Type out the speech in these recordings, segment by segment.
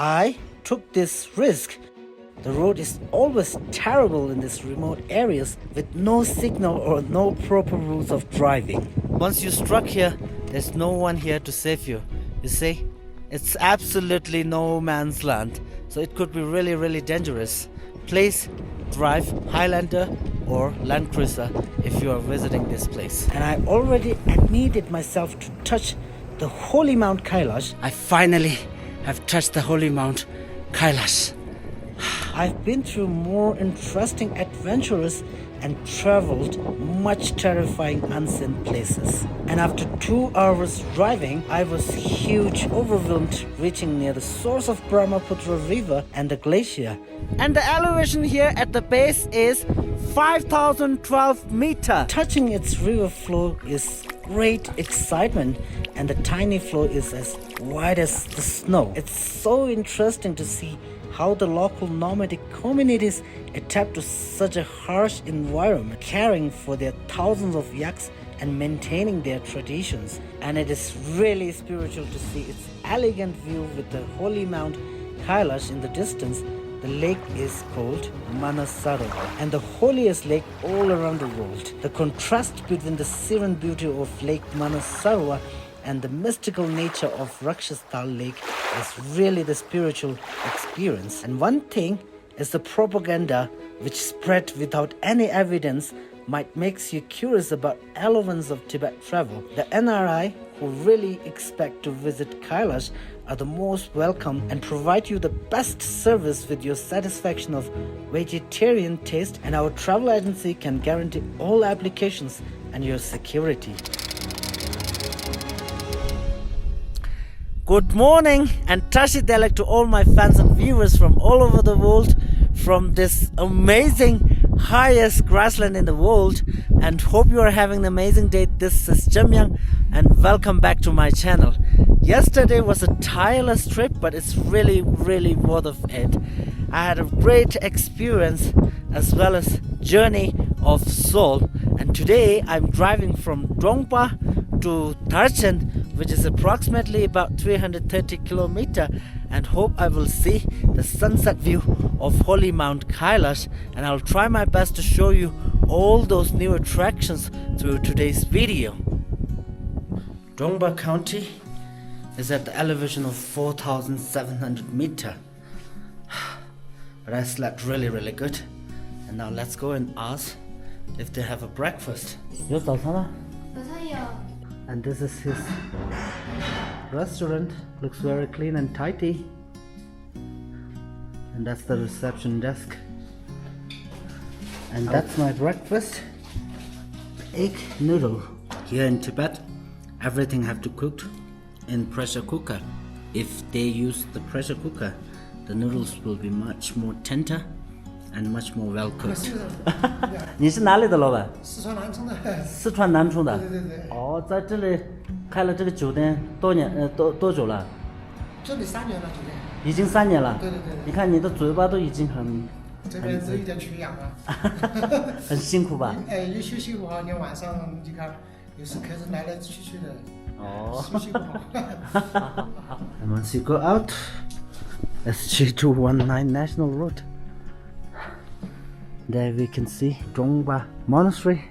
I took this risk. The road is always terrible in these remote areas with no signal or no proper rules of driving. Once you struck here, there's no one here to save you. You see, it's absolutely no man's land, so it could be really dangerous. Please drive Highlander or Land Cruiser if you are visiting this place. And I already admitted myself to touch the holy Mount Kailash. I finally have touched the holy Mount Kailash. I've been through more interesting adventures and traveled much terrifying unseen places. And after 2 hours driving, I was huge overwhelmed reaching near the source of Brahmaputra River and the glacier. And the elevation here at the base is 5,012 meters. Touching its river flow is great excitement, and the tiny flow is as wide as the snow. It's so interesting to see how the local nomadic communities adapt to such a harsh environment, caring for their thousands of yaks and maintaining their traditions. And it is really spiritual to see its elegant view with the holy Mount Kailash in the distance. The lake is called Manasarovar and the holiest lake all around the world. The contrast between the serene beauty of Lake Manasarovar and the mystical nature of Rakshastal Lake is really the spiritual experience. And one thing is the propaganda which spread without any evidence might makes you curious about elements of Tibet travel. The NRI who really expect to visit Kailash are the most welcome and provide you the best service with your satisfaction of vegetarian taste, and our travel agency can guarantee all applications and your security. Good morning and Tashi Delek to all my fans and viewers from all over the world, from this amazing highest grassland in the world, and hope you are having an amazing day. This is Jiemayang and welcome back to my channel. Yesterday was a tireless trip, but it's really worth it. I had a great experience as well as journey of soul, and today I'm driving from Dongpa to Darchen, which is approximately about 330 kilometers, and hope I will see the sunset view of holy Mount Kailash, and I'll try my best to show you all those new attractions through today's video. Dongpa County is at the elevation of 4,700 meters, but I slept really good. And now let's go and ask if they have a breakfast. And this is his restaurant. Looks very clean and tidy. And that's the reception desk. And that's my breakfast. Egg noodle. Here in Tibet, everything have to cook in pressure cooker. If they use the pressure cooker, the noodles will be much more tender and much more well cooked. 你是哪里的老板？四川南充的。四川南充的。对。哦，在这里开了这个酒店多久了？这里3年了，酒店。已经3年了。对。你看你的嘴巴都已经很。这边有一点缺氧了。很辛苦吧？有休息不好，你晚上你看有时客人来去的。哦。休息不好。And once you go out, that's G219 National Road. There we can see Dongpa Monastery,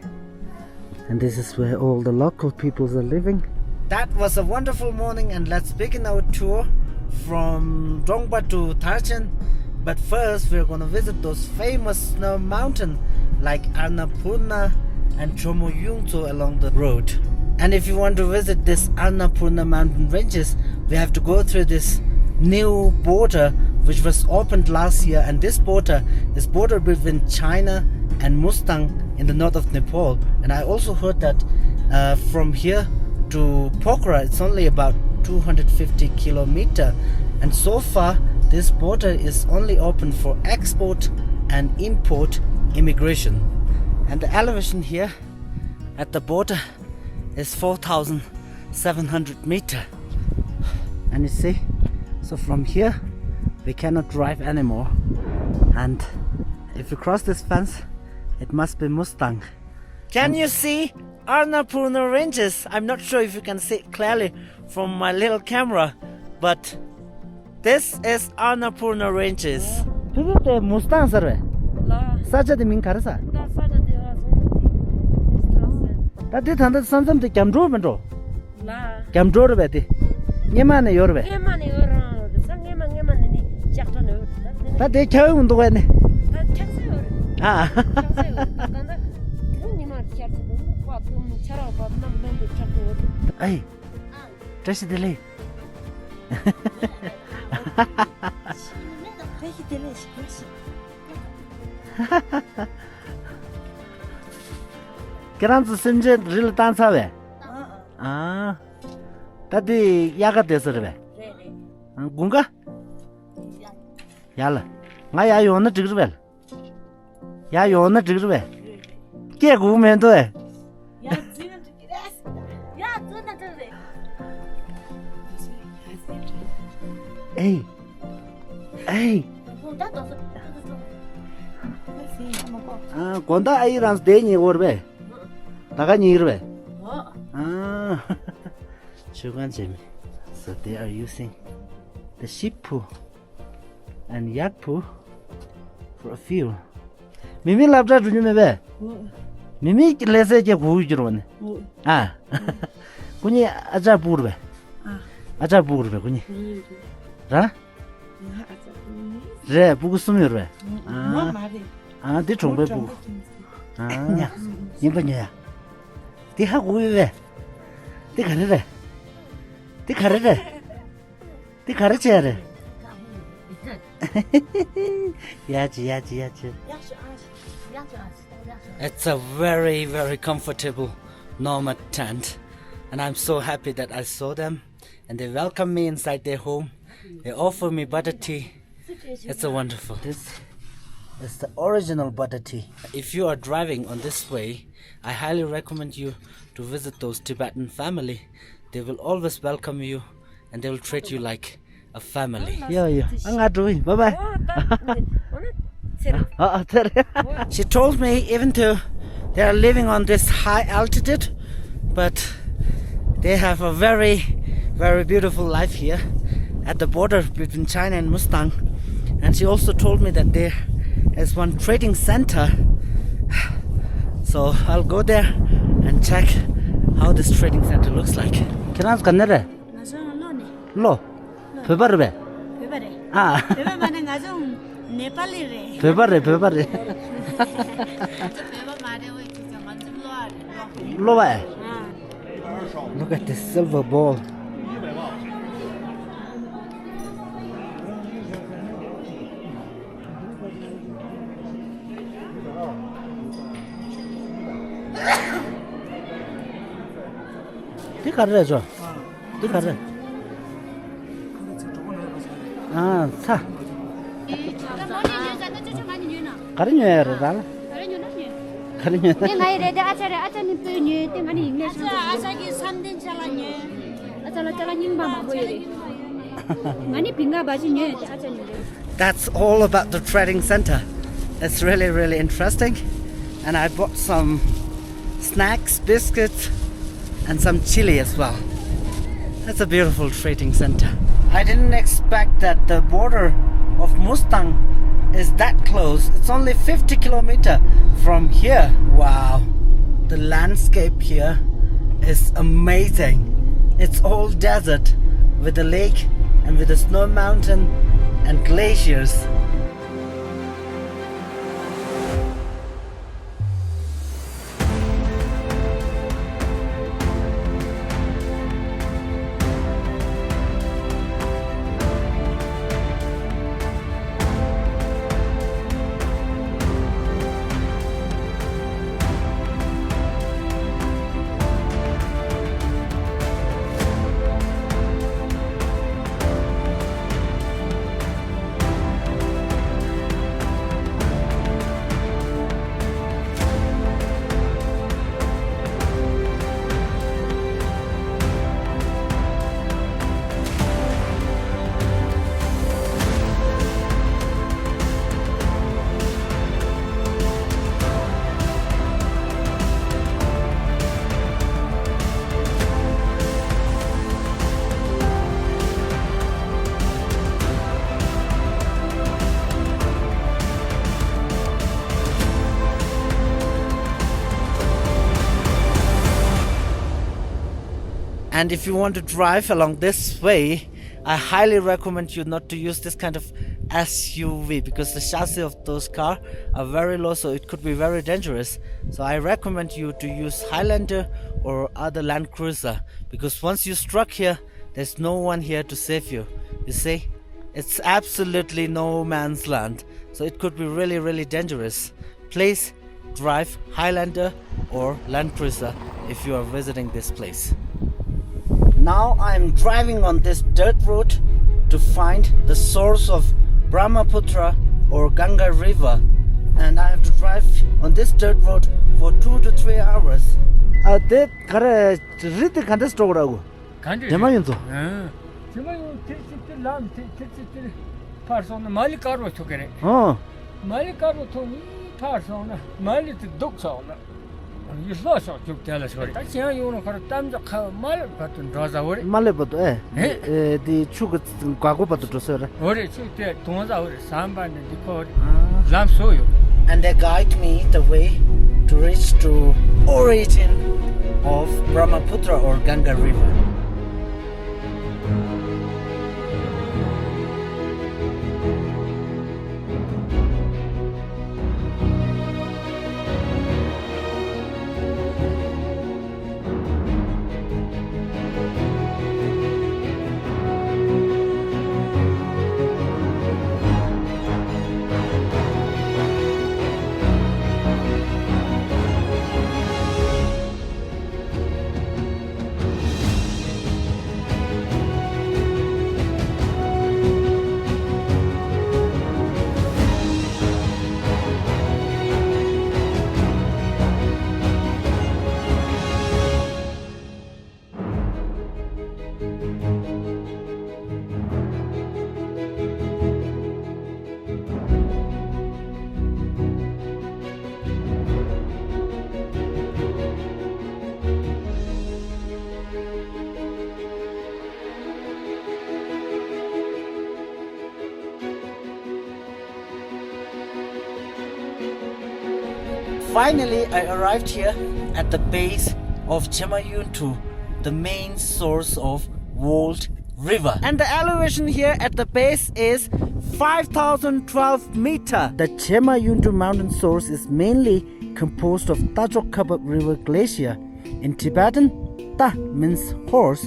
and this is where all the local peoples are living. That was a wonderful morning, and let's begin our tour from Dongpa to Darchen. But first we're going to visit those famous snow mountains like Annapurna and Jiemayangzong along the road. And if you want to visit this Annapurna mountain ranges, we have to go through this new border which was opened last year, and this border is border between China and Mustang in the north of Nepal. And I also heard that from here to Pokhara it's only about 250 kilometers, and so far this border is only open for export and import immigration. And the elevation here at the border is 4,700 meters. And you see, so from here we cannot drive anymore, and if you cross this fence it must be Mustang. Can you see Annapurna ranges? I'm not sure if you can see it clearly from my little camera, but This is Annapurna Ranges. Pigite Mustang sarve. La. Sacha de min karasa. Da saja de Ta de thanda samsam de camdro bendo. La. Camdro beti. Nyemane yorbe. Ngemane ora. Ngemane ni jakta no. Ta de chaw undo gane. Da taksa ora. Ah. Tanda. Ni mar charte do. Patum chara patum bendo chakto ora. Ai. Tashi dele. Keranzu simje ril tansa we. Ah. Tadi yaga desere. Gunga? Yala. Nga ya yona tigrbel. Ya yona tigrbel. Ke gu mendo e. Ya zina tikiras. Ya zina tigre. Hey. Hey. Ah, konda ai rans de ni orbe. Daga ni irbe. Ah. Chugan Jimmy. So they are using the sheep poo and yak poo for fuel. Mimi labda dunyume be. Mimi lese je gu jirone. Ah. Kuni aja burbe. Aja burbe kuni. Ra? Re bugu sumyorbe. Ah. Ah, di chongbe bugu. Ah. Nimba nya. Di ha gu be. Di kare. Di kare. Di kare chere. Yachi. It's a very, very comfortable nomad tent, and I'm so happy that I saw them, and they welcome me inside their home. They offer me butter tea. It's a wonderful. This is the original butter tea. If you are driving on this way, I highly recommend you to visit those Tibetan family. They will always welcome you, and they will treat you like a family. Yeah. Bye-bye. She told me even though they are living on this high altitude, but they have a very, very beautiful life here at the border between China and Mustang. And she also told me that there is one trading center. So I'll go there and check how this trading center looks like. Kiran's kanere? Lo. Pebarbe. Ah. Pebare. Look at this silver ball. Di kare jo. Di kare. Ah, sa. Kare nyer dal. Kare nyer. Ni ngai re da acha ni pe ni te ngani English. Acha ki samden chala ni. Chala ning ba ma boye. Ngani pinga ba ji ni acha ni. That's all about the trading center. It's really, really interesting. And I bought some snacks, biscuits, and some chili as well. That's a beautiful trading center. I didn't expect that the border of Mustang is that close. It's only 50 kilometers from here. Wow. The landscape here is amazing. It's all desert with a lake and with a snow mountain and glaciers. And if you want to drive along this way, I highly recommend you not to use this kind of SUV because the chassis of those cars are very low, so it could be very dangerous. So I recommend you to use Highlander or other Land Cruiser, because once you struck here, there's no one here to save you. You see, it's absolutely no man's land, so it could be really, really dangerous. Please drive Highlander or Land Cruiser if you are visiting this place. Now I'm driving on this dirt road to find the source of Brahmaputra or Ganga River, and I have to drive on this dirt road for 2 to 3 hours. That kare rite kande storago. Jiemayangzong. Jiemayangzong lam te person mali karo chokere. Mali karo thoni person mali te doksauna. Lhasa chok Kailash gore. Ta chen yono karo tamja kha mal patun raza gore. Male pato di chuk gago pato tosera. Gore chuk te tonza gore samba ne dikho lam soyo. And they guide me the way to reach to origin of Brahmaputra or Ganga River. Finally, I arrived here at the base of Jiemayangzong, the main source of World River. And the elevation here at the base is 5,012 meters. The Jiemayangzong mountain source is mainly composed of Darchen River Glacier. In Tibetan, Ta means horse,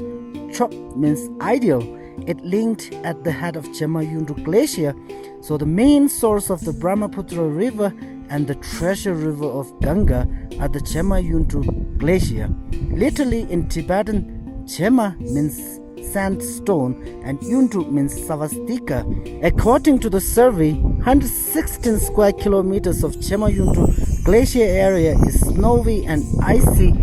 Chok means ideal. It linked at the head of Jiemayangzong Glacier, so the main source of the Brahmaputra River and the treasure river of Ganga are the Jiemayangzong Glacier. Literally in Tibetan, Jema means sandstone and Yuntu means savastika. According to the survey, 116 square kilometers of Jiemayangzong Glacier area is snowy and icy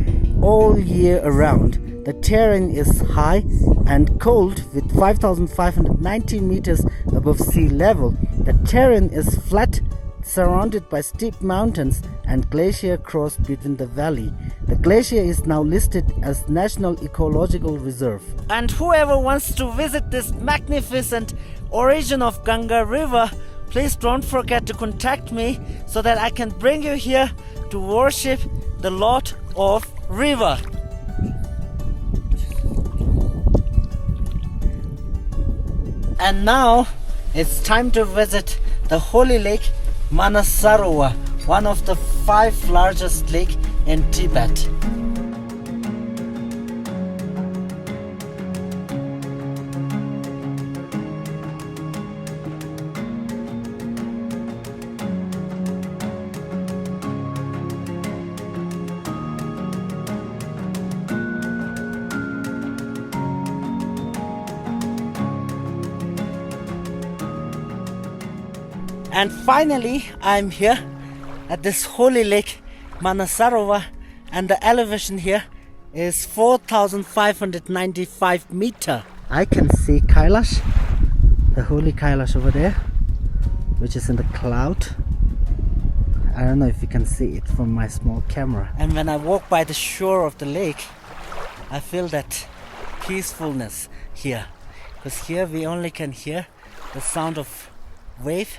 all year around. The terrain is high and cold with 5,590 meters above sea level. The terrain is flat, surrounded by steep mountains, and glacier cross between the valley. The glacier is now listed as National Ecological Reserve. And whoever wants to visit this magnificent origin of Ganga River, please don't forget to contact me so that I can bring you here to worship the Lord of River. And now it's time to visit the holy lake Manasarovar, one of the 5 largest lakes in Tibet. And finally, I'm here at this holy lake, Manasarovar, and the elevation here is 4,595 meters. I can see Kailash, the holy Kailash over there, which is in the cloud. I don't know if you can see it from my small camera. And when I walk by the shore of the lake, I feel that peacefulness here, because here we only can hear the sound of wave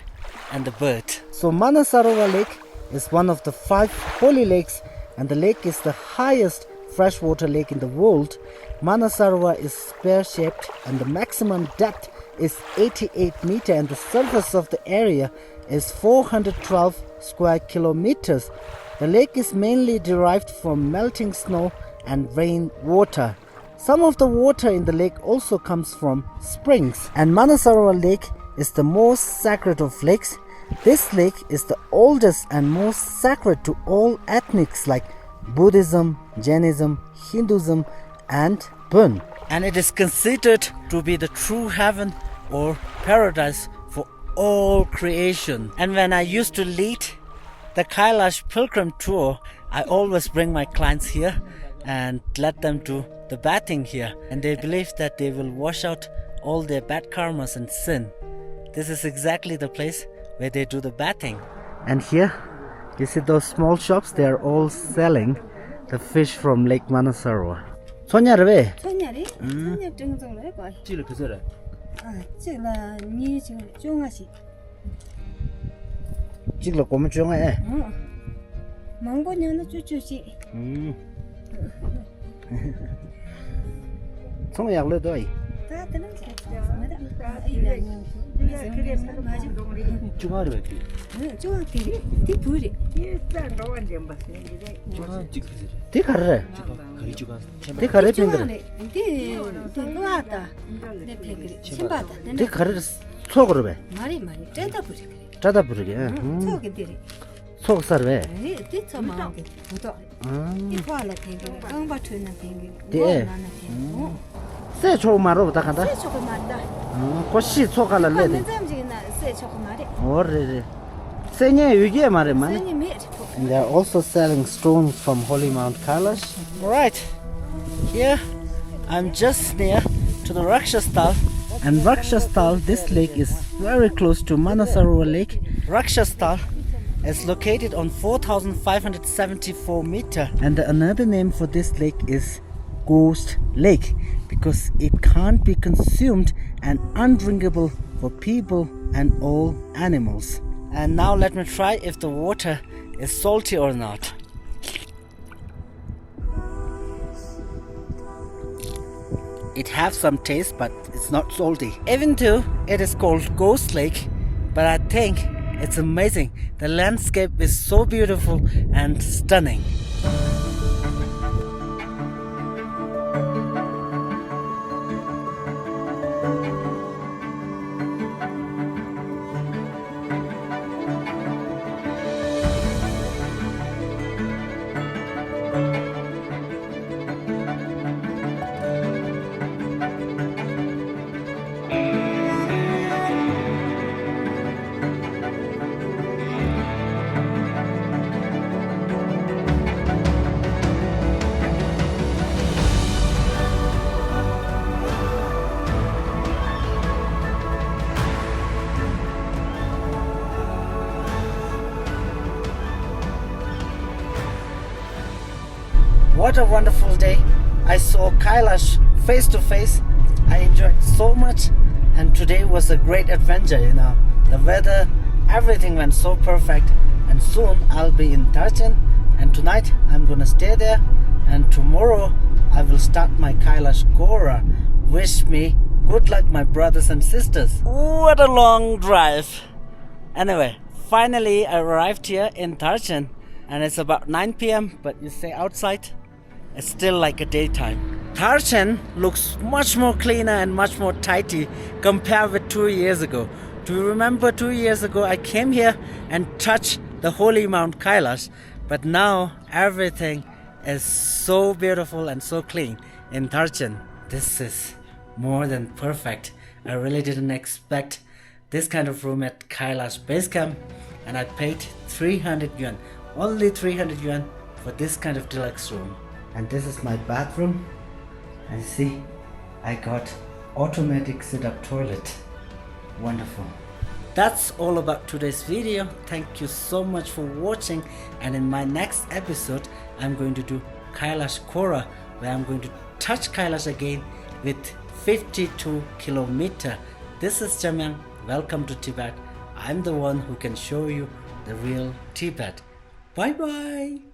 and the bird. So Manasarovar Lake is one of the 5 holy lakes, and the lake is the highest freshwater lake in the world, Manasarovar is spear-shaped and the maximum depth is 88 meters and the surface of the area is 412 square kilometers. The lake is mainly derived from melting snow and rain water. Some of the water in the lake also comes from springs. And Manasarovar Lake is the most sacred of lakes. This lake is the oldest and most sacred to all ethnics like Buddhism, Jainism, Hinduism and Burn. And it is considered to be the true heaven or paradise for all creation. And when I used to lead the Kailash pilgrim tour, I always bring my clients here and let them do the bathing here. And they believe that they will wash out all their bad karmas and sin. This is exactly the place where they do the bathing. And here, you see those small shops, they are all selling the fish from Lake Manasarovar. 손냐를 왜? 손냐리? 손냐 정도로 해봐. 찌를 그저래. 찌라 니 지금 종아시. 찍러 꼬면 중에. 망고냐는 쭈쭈시. 손냐 약로도 이. 다 되는 게. 중화를 왜? 종아리. 디부리. 중화 찍 그저래. 디 가르래. 거의 중화. 디 가르 핑들. 디 노아다. 내 팽그리. 신바다. 디 가르 속으로 배. 말이 째다 부리. 짜다 부르게. 속에 들이. 속 살 왜? 디 처마게. 부도. 디 화라 팽그리. 강바트는 팽그리. 디. 세 초마로 다 간다. 세 초고 맞다. 고시 속갈래. 내 잠지나 세 초고 말이. 오르르. 세냐 유기에 말해 만. 세니 매. And they are also selling stones from holy Mount Kailash. Alright, here I'm just near to the Rakshastal. And Rakshastal, this lake is very close to Manasarovar Lake. Rakshastal is located on 4,574 meters. And another name for this lake is Ghost Lake because it can't be consumed and undrinkable for people and all animals. And now let me try if the water is salty or not. It has some taste, but it's not salty. Even though it is called Ghost Lake, but I think it's amazing. The landscape is so beautiful and stunning. What a wonderful day. I saw Kailash face to face. I enjoyed so much and today was a great adventure, you know. The weather, everything went so perfect and soon I'll be in Darchen and tonight I'm gonna stay there and tomorrow I will start my Kailash Gora. Wish me good luck, my brothers and sisters. What a long drive. Anyway, finally I arrived here in Darchen and it's about 9 p.m. but you stay outside, it's still like a daytime. Darchen looks much more cleaner and much more tidy compared with 2 years ago. Do you remember 2 years ago I came here and touched the holy Mount Kailash, but now everything is so beautiful and so clean in Darchen. This is more than perfect. I really didn't expect this kind of room at Kailash Base Camp and I paid 300 yuan, only 300 yuan for this kind of deluxe room. And this is my bathroom. And see, I got automatic sit-up toilet. Wonderful. That's all about today's video. Thank you so much for watching, and in my next episode I'm going to do Kailash Kora, where I'm going to touch Kailash again with 52 kilometers. This is Jiemayang. Welcome to Tibet. I'm the one who can show you the real Tibet. Bye bye.